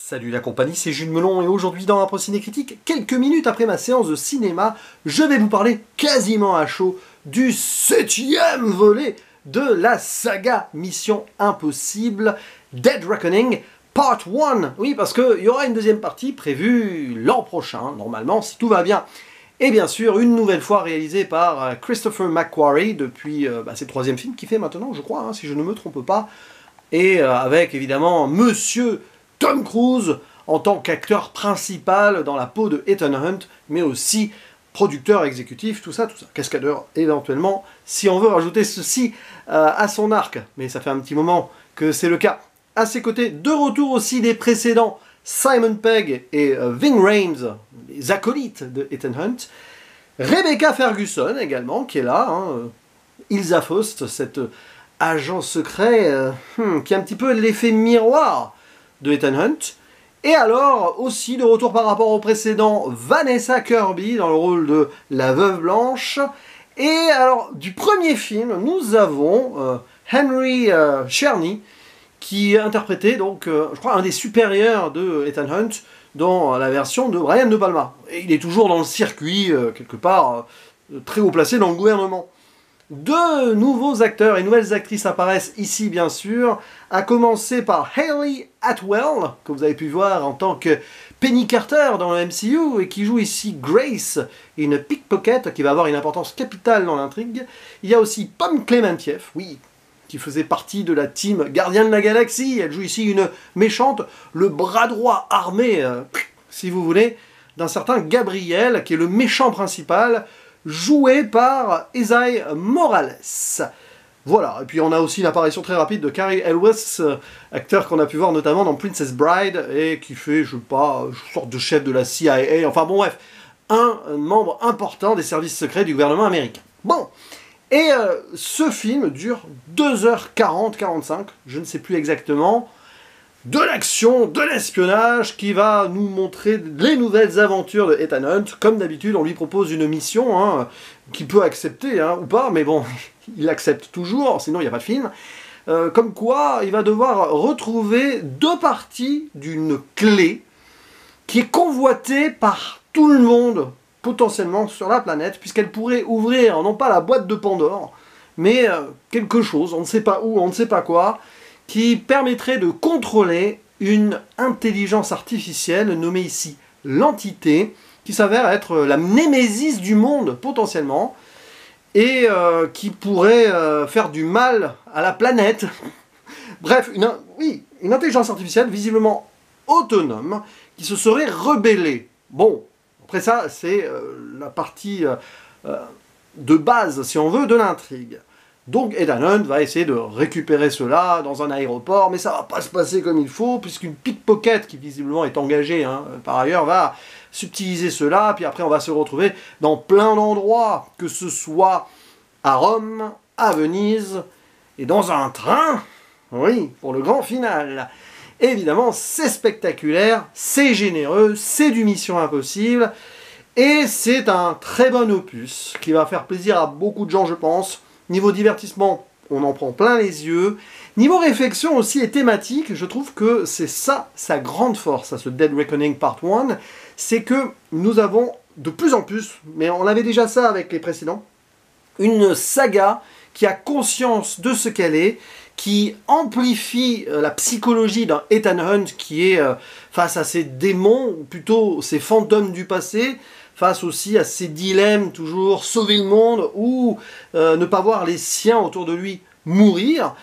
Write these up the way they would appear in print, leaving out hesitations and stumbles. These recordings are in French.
Salut la compagnie, c'est Jules Melon et aujourd'hui dans Impro Ciné Critique, quelques minutes après ma séance de cinéma, je vais vous parler quasiment à chaud du 7e volet de la saga Mission Impossible Dead Reckoning Part 1. Oui, parce qu'il y aura une deuxième partie prévue l'an prochain, normalement, si tout va bien. Et bien sûr, une nouvelle fois réalisée par Christopher McQuarrie depuis c'est le 3e film qu'il fait maintenant, je crois, si je ne me trompe pas. Et avec évidemment Monsieur Tom Cruise en tant qu'acteur principal dans la peau de Ethan Hunt, mais aussi producteur exécutif, tout ça, cascadeur éventuellement, si on veut rajouter ceci à son arc, mais ça fait un petit moment que c'est le cas. À ses côtés, de retour aussi des précédents, Simon Pegg et Ving Rhames, les acolytes de Ethan Hunt, Rebecca Ferguson également, qui est là, Ilsa Faust, cette agent secret qui a un petit peu l'effet miroir de Ethan Hunt. Et alors, aussi de retour par rapport au précédent, Vanessa Kirby dans le rôle de la veuve blanche. Et alors, du premier film, nous avons Henry Czerny, qui interprétait donc, je crois, un des supérieurs de Ethan Hunt dans la version de Brian De Palma. Et il est toujours dans le circuit, quelque part, très haut placé dans le gouvernement. Deux nouveaux acteurs et nouvelles actrices apparaissent ici, bien sûr, à commencer par Hayley Atwell, que vous avez pu voir en tant que Penny Carter dans le MCU, et qui joue ici Grace, une pickpocket qui va avoir une importance capitale dans l'intrigue. Il y a aussi Pom Klementieff, oui, qui faisait partie de la team Gardien de la Galaxie. Elle joue ici une méchante, le bras droit armé, si vous voulez, d'un certain Gabriel, qui est le méchant principal, joué par Isai Morales. Voilà, et puis on a aussi l'apparition très rapide de Cary Elwes, acteur qu'on a pu voir notamment dans Princess Bride, et qui fait, je sais pas, une sorte de chef de la CIA, enfin bon bref, un membre important des services secrets du gouvernement américain. Bon, et ce film dure 2h40-45, je ne sais plus exactement, de l'action, de l'espionnage, qui va nous montrer les nouvelles aventures de Ethan Hunt. Comme d'habitude, on lui propose une mission qu'il peut accepter ou pas, mais bon, il accepte toujours, sinon il n'y a pas de film. Comme quoi, il va devoir retrouver deux parties d'une clé qui est convoitée par tout le monde, potentiellement sur la planète, puisqu'elle pourrait ouvrir, non pas la boîte de Pandore, mais quelque chose, on ne sait pas où, on ne sait pas quoi, qui permettrait de contrôler une intelligence artificielle nommée ici l'entité, qui s'avère être la némésis du monde potentiellement, et qui pourrait faire du mal à la planète. Bref, une intelligence artificielle visiblement autonome, qui se serait rebellée. Bon, après ça, c'est la partie de base, si on veut, de l'intrigue. Donc Ethan Hunt va essayer de récupérer cela dans un aéroport, mais ça va pas se passer comme il faut, puisqu'une pickpocket qui visiblement est engagée par ailleurs va subtiliser cela, puis après on va se retrouver dans plein d'endroits, que ce soit à Rome, à Venise, et dans un train, oui, pour le grand final. Évidemment, c'est spectaculaire, c'est généreux, c'est du Mission Impossible, et c'est un très bon opus, qui va faire plaisir à beaucoup de gens, je pense. Niveau divertissement, on en prend plein les yeux. Niveau réflexion aussi et thématique, je trouve que c'est ça, sa grande force, à ce Dead Reckoning Part 1, c'est que nous avons de plus en plus, mais on avait déjà ça avec les précédents, une saga qui a conscience de ce qu'elle est, qui amplifie la psychologie d'un Ethan Hunt qui est face à ses démons, ou plutôt ses fantômes du passé, face aussi à ces dilemmes, toujours sauver le monde ou ne pas voir les siens autour de lui mourir,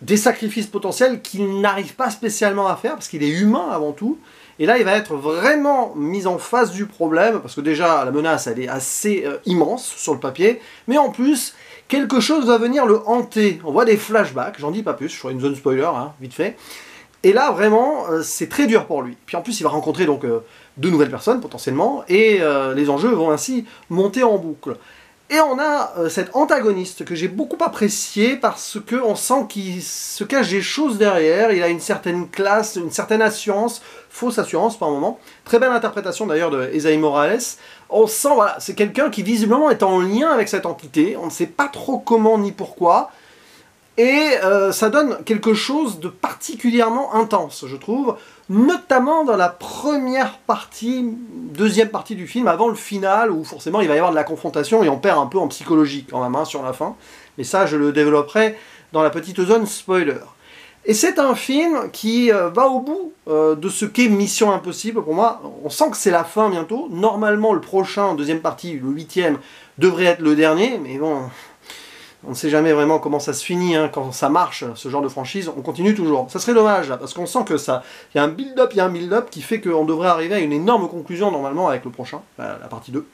des sacrifices potentiels qu'il n'arrive pas spécialement à faire, parce qu'il est humain avant tout, et là il va être vraiment mis en face du problème, parce que déjà la menace elle est assez immense sur le papier, mais en plus, quelque chose va venir le hanter, on voit des flashbacks, j'en dis pas plus, je ferai une zone spoiler, vite fait, et là vraiment c'est très dur pour lui, puis en plus il va rencontrer donc de nouvelles personnes potentiellement, et les enjeux vont ainsi monter en boucle. Et on a cet antagoniste que j'ai beaucoup apprécié parce qu'on sent qu'il se cache des choses derrière, il a une certaine classe, une certaine assurance, fausse assurance par moment. Très belle interprétation d'ailleurs de Isai Morales. On sent, voilà, c'est quelqu'un qui visiblement est en lien avec cette entité, on ne sait pas trop comment ni pourquoi, Et ça donne quelque chose de particulièrement intense, je trouve, notamment dans la première partie, deuxième partie du film, avant le final, où forcément il va y avoir de la confrontation et on perd un peu en psychologie quand même, hein, sur la fin. Mais ça, je le développerai dans la petite zone spoiler. Et c'est un film qui va au bout de ce qu'est Mission Impossible pour moi. On sent que c'est la fin bientôt. Normalement, le prochain, deuxième partie, le 8e, devrait être le dernier, mais bon, on ne sait jamais vraiment comment ça se finit, hein, quand ça marche, ce genre de franchise, on continue toujours. Ça serait dommage, là, parce qu'on sent que ça, il y a un build-up, qui fait qu'on devrait arriver à une énorme conclusion, normalement, avec le prochain, la partie 2.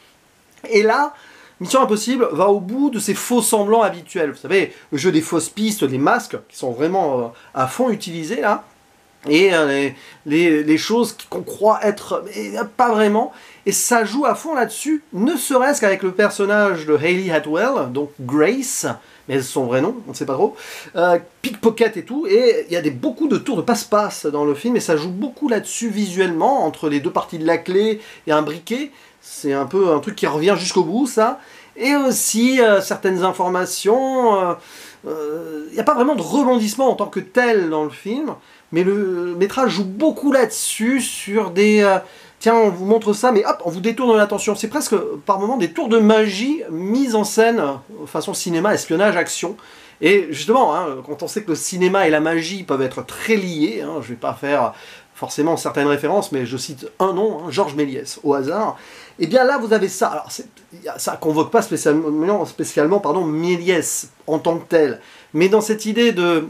Et là, Mission Impossible va au bout de ses faux semblants habituels. Vous savez, le jeu des fausses pistes, des masques, qui sont vraiment à fond utilisés, là, et les choses qu'on croit être, mais pas vraiment. Et ça joue à fond là-dessus, ne serait-ce qu'avec le personnage de Hayley Atwell, donc Grace, mais son vrai nom, on ne sait pas trop, pickpocket et tout, et il y a beaucoup de tours de passe-passe dans le film, et ça joue beaucoup là-dessus visuellement, entre les deux parties de la clé et un briquet. C'est un peu un truc qui revient jusqu'au bout, ça. Et aussi certaines informations. Il n'y a pas vraiment de rebondissement en tant que tel dans le film, mais le métrage joue beaucoup là-dessus, sur des... tiens, on vous montre ça, mais hop, on vous détourne l'attention. C'est presque, par moments, des tours de magie mis en scène, façon cinéma, espionnage, action. Et justement, hein, quand on sait que le cinéma et la magie peuvent être très liés, hein, je ne vais pas faire forcément certaines références, mais je cite un nom, hein, Georges Méliès, au hasard. Et bien là, vous avez ça. Alors, ça convoque pas spécialement Méliès en tant que tel, mais dans cette idée de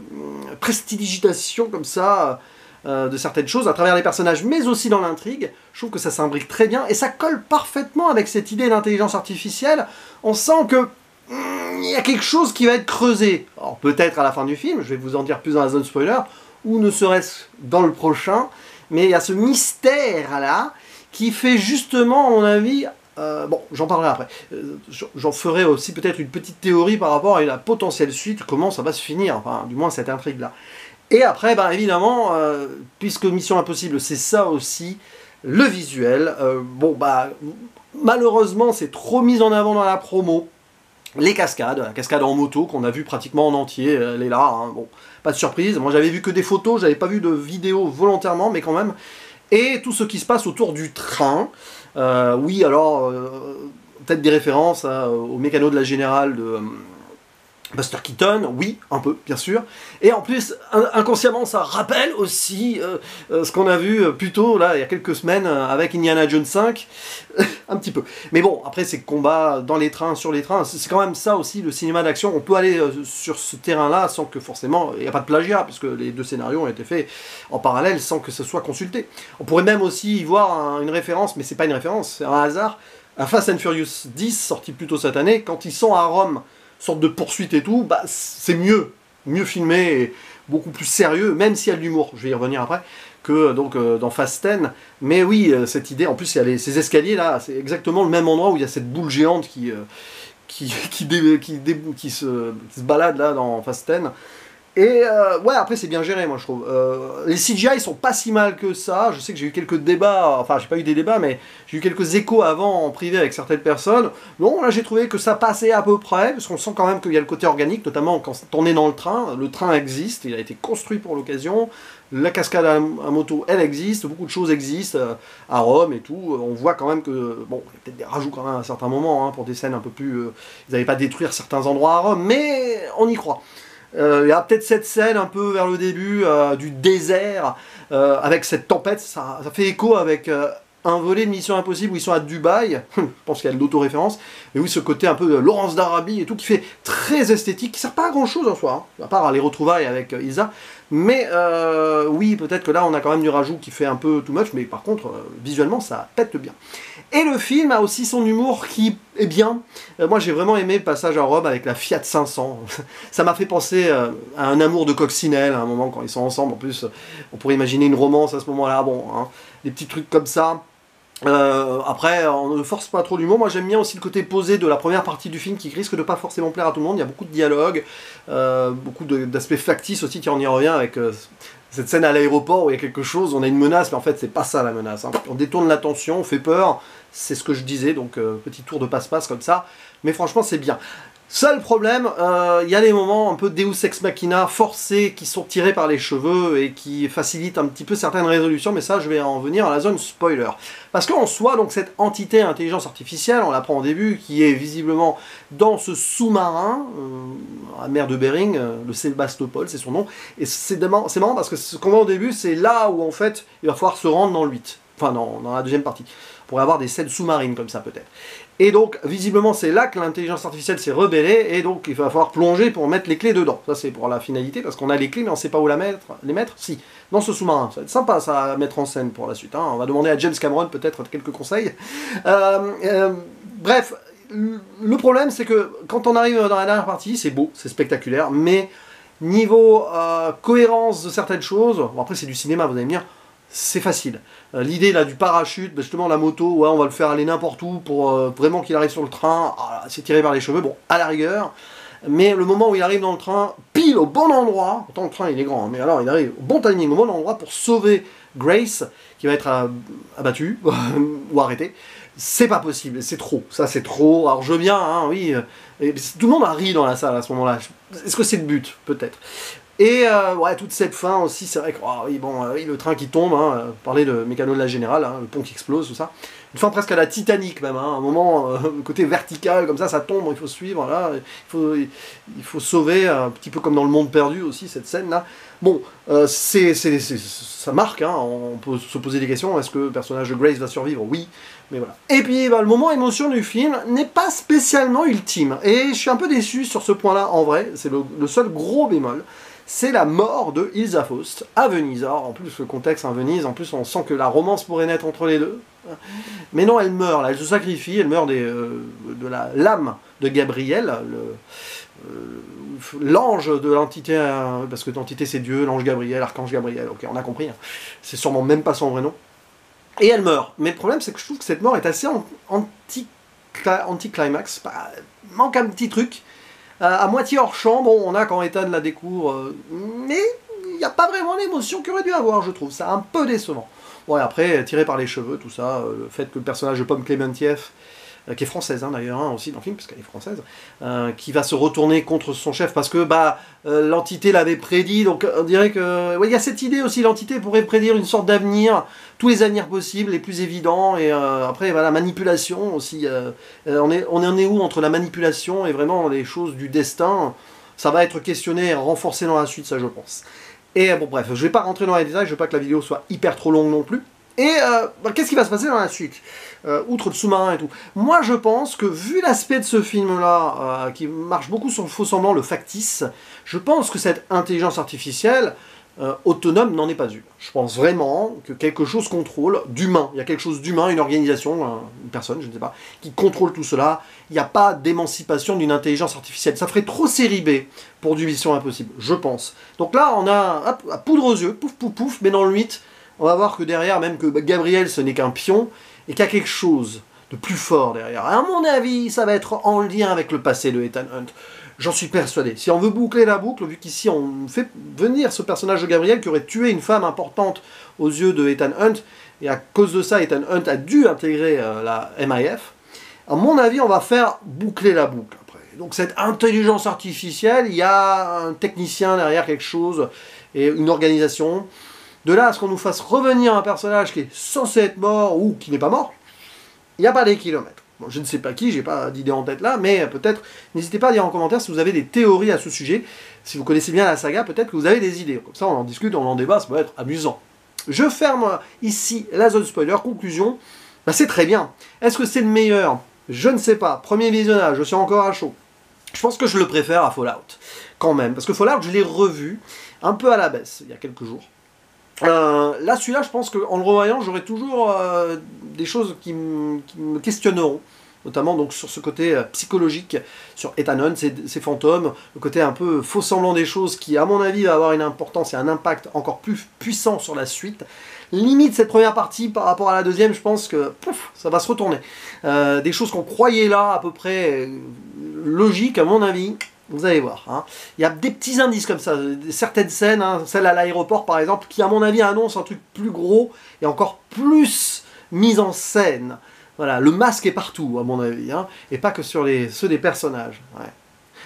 prestidigitation comme ça, de certaines choses, à travers les personnages, mais aussi dans l'intrigue, je trouve que ça s'imbrique très bien, et ça colle parfaitement avec cette idée d'intelligence artificielle. On sent que il y a quelque chose qui va être creusé. Alors peut-être à la fin du film, je vais vous en dire plus dans la zone spoiler, ou ne serait-ce dans le prochain, mais il y a ce mystère-là, qui fait justement, à mon avis, bon, j'en parlerai après, j'en ferai aussi peut-être une petite théorie par rapport à la potentielle suite, comment ça va se finir, enfin, du moins cette intrigue-là. Et après, ben, évidemment, puisque Mission Impossible, c'est ça aussi, le visuel, bon, bah, malheureusement, c'est trop mis en avant dans la promo. Les cascades, la cascade en moto, qu'on a vu pratiquement en entier, elle est là, hein, bon, pas de surprise. Moi, j'avais vu que des photos, j'avais pas vu de vidéos volontairement, mais quand même. Et tout ce qui se passe autour du train. Oui, alors, peut-être des références au mécano de la Générale de Buster Keaton, oui, un peu, bien sûr. Et en plus, inconsciemment, ça rappelle aussi ce qu'on a vu plus tôt, là, il y a quelques semaines, avec Indiana Jones 5, un petit peu. Mais bon, après, ces combats dans les trains, sur les trains, c'est quand même ça aussi, le cinéma d'action. On peut aller sur ce terrain-là sans que forcément, il n'y a pas de plagiat, puisque les deux scénarios ont été faits en parallèle sans que ce soit consulté. On pourrait même aussi y voir une référence, mais c'est pas une référence, c'est un hasard, à Fast and Furious 10, sorti plus tôt cette année, quand ils sont à Rome, sorte de poursuite et tout, bah, c'est mieux filmé et beaucoup plus sérieux, même s'il y a de l'humour, je vais y revenir après, que donc, dans Fast 10. Mais oui, cette idée, en plus il y a ces escaliers là, c'est exactement le même endroit où il y a cette boule géante qui se balade là dans Fast 10. Et ouais, après c'est bien géré, moi je trouve. Les CGI sont pas si mal que ça. Je sais que j'ai eu quelques débats, enfin j'ai pas eu des débats, mais j'ai eu quelques échos avant en privé avec certaines personnes. Non, là j'ai trouvé que ça passait à peu près, parce qu'on sent quand même qu'il y a le côté organique, notamment quand on est dans le train. Le train existe, il a été construit pour l'occasion. La cascade à moto, elle existe, beaucoup de choses existent à Rome et tout. On voit quand même que, bon, il y a peut-être des rajouts quand même à certains moments, hein, pour des scènes un peu plus... ils n'avaient pas détruire certains endroits à Rome, mais on y croit. Il y a peut-être cette scène un peu vers le début du désert, avec cette tempête, ça fait écho avec un volet de Mission Impossible où ils sont à Dubaï, je pense qu'il y a de l'autoréférence, mais oui, ce côté un peu Laurence d'Arabie et tout, qui fait très esthétique, qui sert pas à grand chose en soi, hein, à part les retrouvailles avec Isa, mais oui, peut-être que là on a quand même du rajout qui fait un peu too much, mais par contre, visuellement ça pète bien. Et le film a aussi son humour qui est bien. Moi j'ai vraiment aimé le passage à Rome avec la Fiat 500. Ça m'a fait penser à un amour de coccinelle à un moment quand ils sont ensemble. En plus, on pourrait imaginer une romance à ce moment-là. Bon, hein, des petits trucs comme ça. Après, on ne force pas trop l'humour. Moi j'aime bien aussi le côté posé de la première partie du film qui risque de pas forcément plaire à tout le monde. Il y a beaucoup de dialogues, beaucoup d'aspects factices aussi, qui on y revient avec cette scène à l'aéroport où il y a quelque chose, on a une menace, mais en fait c'est pas ça la menace, hein. On détourne l'attention, on fait peur, c'est ce que je disais, donc petit tour de passe-passe comme ça, mais franchement c'est bien. Seul problème, il y a des moments un peu Deus Ex Machina forcés qui sont tirés par les cheveux et qui facilitent un petit peu certaines résolutions, mais ça je vais en venir à la zone spoiler. Parce qu'en soi, donc cette entité intelligence artificielle, on l'apprend au début, qui est visiblement dans ce sous-marin, la mer de Bering, le Sébastopol, c'est son nom, et c'est marrant parce que ce qu'on voit au début, c'est là où en fait il va falloir se rendre dans le 8, enfin dans la deuxième partie, pour avoir des scènes sous-marines comme ça peut-être. Et donc, visiblement, c'est là que l'intelligence artificielle s'est rebellée, et donc il va falloir plonger pour mettre les clés dedans. Ça, c'est pour la finalité, parce qu'on a les clés, mais on ne sait pas où les mettre. Si, dans ce sous-marin. Ça va être sympa, ça, à mettre en scène pour la suite. Hein. On va demander à James Cameron, peut-être, quelques conseils. Bref, le problème, c'est que quand on arrive dans la dernière partie, c'est beau, c'est spectaculaire, mais niveau cohérence de certaines choses, bon, après, c'est du cinéma, vous allez me dire, c'est facile. L'idée là du parachute, justement la moto, ouais, on va le faire aller n'importe où pour vraiment qu'il arrive sur le train, c'est tiré par les cheveux, bon, à la rigueur. Mais le moment où il arrive dans le train, pile au bon endroit, pourtant le train il est grand, hein, mais alors il arrive au bon timing, au bon endroit pour sauver Grace, qui va être abattue ou arrêtée. C'est pas possible, c'est trop, ça c'est trop. Alors je viens, hein, oui, et tout le monde a ri dans la salle à ce moment-là. Est-ce que c'est le but? Peut-être. Et ouais, toute cette fin aussi, c'est vrai que oui, bon, oui, le train qui tombe, hein, parler de mécano de la Générale, hein, le pont qui explose, tout ça. Une fin presque à la Titanic même, hein, un moment, côté vertical, comme ça tombe, il faut suivre, là, il faut sauver, un petit peu comme dans Le Monde Perdu aussi, cette scène-là. Bon, ça marque, hein, on peut se poser des questions, est-ce que le personnage de Grace va survivre? Oui, mais voilà. Et puis, bah, le moment émotion du film n'est pas spécialement ultime, et je suis un peu déçu sur ce point-là, en vrai, c'est le seul gros bémol. C'est la mort de Ilsa Faust à Venise. Alors, en plus, le contexte à Venise, en plus, on sent que la romance pourrait naître entre les deux. Mais non, elle meurt, là, elle se sacrifie, elle meurt de l'âme de Gabriel, l'ange de l'entité, parce que l'entité c'est Dieu, l'ange Gabriel, l'archange Gabriel, ok, on a compris, hein. C'est sûrement même pas son vrai nom. Et elle meurt. Mais le problème, c'est que je trouve que cette mort est assez anti-climax, manque un petit truc. À moitié hors champ, bon, on a quand Ethan la découvre, mais il n'y a pas vraiment l'émotion qu'il aurait dû avoir, je trouve. C'est un peu décevant. Bon, et après, tiré par les cheveux, tout ça, le fait que le personnage de Pomme Clémentieff, qui est française hein, d'ailleurs, hein, aussi dans le film, puisqu'elle est française, qui va se retourner contre son chef parce que l'entité l'avait prédit, donc on dirait que... Ouais, il y a cette idée aussi, l'entité pourrait prédire une sorte d'avenir, tous les avenirs possibles, les plus évidents, et après, voilà, manipulation aussi. On en est où entre la manipulation et vraiment les choses du destin? Ça va être questionné et renforcé dans la suite, ça je pense. Et bon bref, je ne vais pas rentrer dans les détails, je ne veux pas que la vidéo soit hyper trop longue non plus. Et qu'est-ce qui va se passer dans la suite outre le sous-marin et tout. Moi je pense que vu l'aspect de ce film-là, qui marche beaucoup sur le faux semblant, le factice, je pense que cette intelligence artificielle autonome n'en est pas une. Je pense vraiment que quelque chose contrôle d'humain. Il y a quelque chose d'humain, une organisation, une personne, je ne sais pas, qui contrôle tout cela. Il n'y a pas d'émancipation d'une intelligence artificielle. Ça ferait trop série B pour du Mission Impossible, je pense. Donc là, on a à poudre aux yeux, pouf pouf pouf, mais dans le 8, on va voir que derrière, même que Gabriel, ce n'est qu'un pion, et qu'il y a quelque chose de plus fort derrière. À mon avis, ça va être en lien avec le passé de Ethan Hunt. J'en suis persuadé. Si on veut boucler la boucle, vu qu'ici on fait venir ce personnage de Gabriel qui aurait tué une femme importante aux yeux de Ethan Hunt, et à cause de ça, Ethan Hunt a dû intégrer la MIF, à mon avis, on va faire boucler la boucle. Après. Donc cette intelligence artificielle, il y a un technicien derrière quelque chose, et une organisation. De là à ce qu'on nous fasse revenir un personnage qui est censé être mort ou qui n'est pas mort, il n'y a pas des kilomètres. Bon, je ne sais pas qui, j'ai pas d'idée en tête là, mais peut-être, n'hésitez pas à dire en commentaire si vous avez des théories à ce sujet. Si vous connaissez bien la saga, peut-être que vous avez des idées. Comme ça, on en discute, on en débat, ça peut être amusant. Je ferme ici la zone spoiler. Conclusion, bah, c'est très bien. Est-ce que c'est le meilleur? Je ne sais pas. Premier visionnage, je suis encore à chaud. Je pense que je le préfère à Fallout, quand même. Parce que Fallout, je l'ai revu un peu à la baisse, il y a quelques jours. Là, celui-là, je pense qu'en le revoyant, j'aurai toujours des choses qui me questionneront, notamment donc, sur ce côté psychologique, sur Ethan Hunt, ses fantômes, le côté un peu faux semblant des choses qui, à mon avis, va avoir une importance et un impact encore plus puissant sur la suite. Limite, cette première partie, par rapport à la deuxième, je pense que pouf, ça va se retourner. Des choses qu'on croyait là, à peu près logiques, à mon avis. Vous allez voir, hein. Il y a des petits indices comme ça, certaines scènes, hein, celle à l'aéroport par exemple, qui à mon avis annonce un truc plus gros et encore plus mise en scène. Voilà, le masque est partout à mon avis, hein, et pas que sur ceux des personnages. Ouais.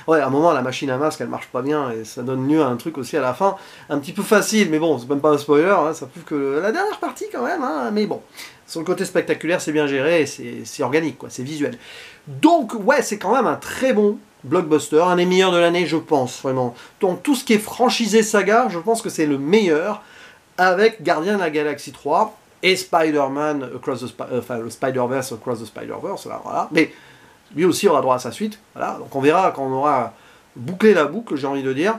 Ouais, à un moment, la machine à masque, elle marche pas bien, et ça donne lieu à un truc aussi à la fin, un petit peu facile, mais bon, c'est même pas un spoiler, hein, ça prouve que la dernière partie quand même, hein, mais bon. Sur le côté spectaculaire, c'est bien géré, et c'est organique, quoi, c'est visuel. Donc, ouais, c'est quand même un très bon blockbuster, un des meilleurs de l'année, je pense, vraiment. Donc, tout ce qui est franchisé saga, je pense que c'est le meilleur, avec Gardien de la Galaxie 3 et Spider-Man Across the le Spider-Verse Across the Spider-Verse, là, voilà. Mais lui aussi aura droit à sa suite, voilà. Donc, on verra quand on aura bouclé la boucle, j'ai envie de dire.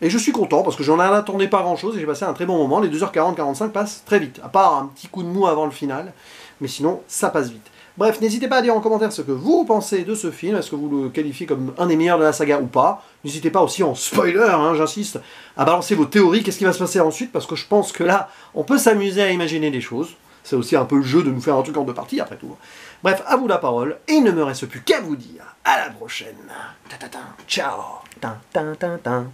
Et je suis content, parce que j'en attendais pas grand-chose, et j'ai passé un très bon moment. Les 2h40-45 passent très vite, à part un petit coup de mou avant le final. Mais sinon, ça passe vite. Bref, n'hésitez pas à dire en commentaire ce que vous pensez de ce film, est-ce que vous le qualifiez comme un des meilleurs de la saga ou pas. N'hésitez pas aussi en spoiler, hein, j'insiste, à balancer vos théories, qu'est-ce qui va se passer ensuite, parce que je pense que là, on peut s'amuser à imaginer des choses. C'est aussi un peu le jeu de nous faire un truc en deux parties, après tout. Bref, à vous la parole, et il ne me reste plus qu'à vous dire à la prochaine. Ta ta ta, ciao. Ta ta ta ta.